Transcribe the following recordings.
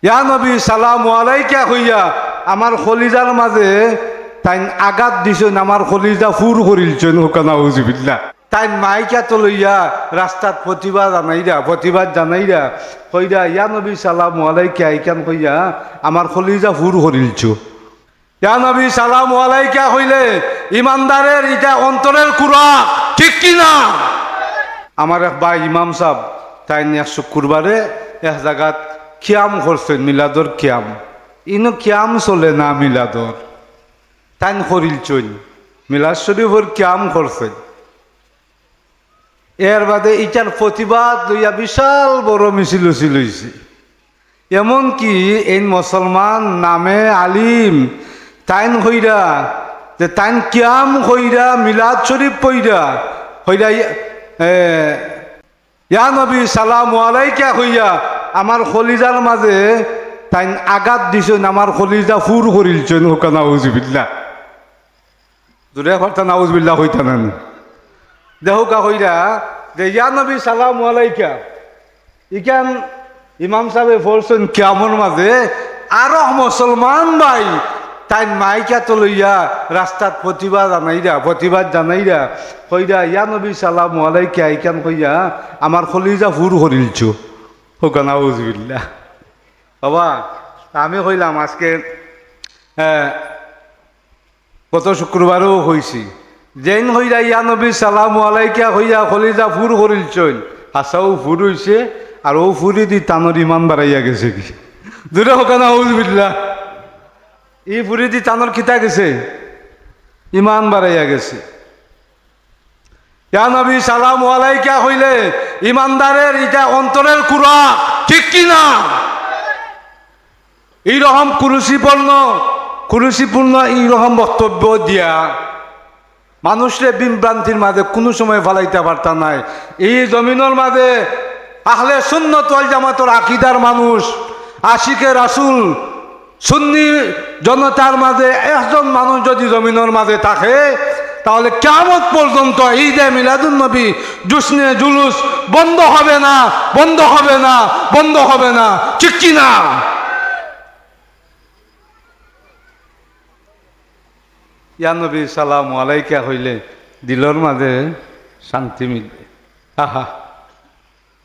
ইয়া নবী সালামু আলাইকা হইয়া আমার খলিজার মাঝে তাই আঘাত দিছেন, আমার খলিজা ফুর করিলছেন হুকানা উজুবিল্লাহ। তাই মাইকা তো লইয়া রাস্তাত প্রতিবাদ জানাইরা কইরা ইয়া নবী সালামু আলাইকা ইকান কইয়া আমার খলিজা ফুর করিলছো। ইয়া নবী সালামু আলাইকা হইলে ইমানদারের এটা অন্তরের কুরা, ঠিক কিনা? আমার এক ভাই ইমাম সাহেব তাই এক শুক্রবারে এক জায়গাত খিয়াম করছেন, মিলাদর খিয়াম। ইনো খিয়াম চলে না মিলাদর, তাই করিলছেন মিলাদ শরীফর খিয়াম করছেন। এর বাদে ইটার প্রতিবাদ লইয়া বিশাল বড় মিছিল হইছে। এমনকি এই মুসলমান নামে আলিম তাইন হইরা যে তাইন কিয়াম হইরা মিলাদ শরীফ পইরা হইরা ইয়া নবী সালামু আলাইকা হইয়া আমার খলিজার মাঝে তাইন আঘাত দিছেন, আমার খলিজা ফুর করিলছেন হুকা নাউজুবিল্লাহ। দূরে কথা নাউজুবিল্লাহ হইতা না দেহুকা হইরা যে ইয়া নবী সালামু আলাইকা ইকান ইমাম সাহেব বলছেন কিয়ামর মাঝে আরো মুসলমান ভাই তাই মাইকা তো লইয়া রাস্তাত প্রতিবাদ জানাইরা কইরা ইয়া নবী সালামু আলাইকা ইকান কইয়া আমার খলিজা ফুর করিলছো হুকা নাউজুবিল্লাহ। বাবা আমি কইলাম আজকে গত শুক্রবারও হয়েছি যেন হইরা ইয়া নবী সালামু আলাইকা হইয়া খলিজা ফুর করিলছেন, হাসাও ফুর হইছে আর ও ফুরি দি তানোর ইমান বাড়াইয়া গেছে কি দূরে হোকা নাউজুবিল্লাহ। ই ফুরি দি তানোর খিতা গেছে, ইমান বাড়াইয়া গেছে। ইয়া নবী সালামু আলাইকা হইলে ইমানদারের এটা অন্তরের কুরা, ঠিক কিনা? এইরকম কুরুচিপূর্ণ এইরকম বক্তব্য দিয়া মানুষরে বিভ্রান্তির মাঝে কোনো সময় ফালাইতে পারতা নাই। এই জমিনের মাঝে আহলে সুন্নাত ওয়াল জামাতের আকীদার মানুষ, আশিকে রাসূল সুন্নি জনতার মাঝে একজন মানুষ যদি জমিনের মাঝে থাকে তাহলে কিয়ামত পর্যন্ত ঈদে মিলাদুন নবী জুসনে জুলুস বন্ধ হবে না, ঠিক কিনা? ইয়া নবী সালামু আলাইকা হইলে দিলর মাঝে শান্তি মিলবে। আহা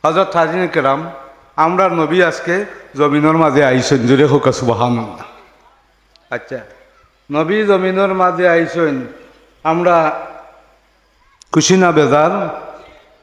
হযরত হাজির কেরাম, আমরা নবী আজকে জমিনের মাঝে আইসেন, জোরে হোক সুবহানাল্লাহ। আচ্ছা, নবী জমিনের মাঝে আইসেন, আমরা খুশি না বেজার?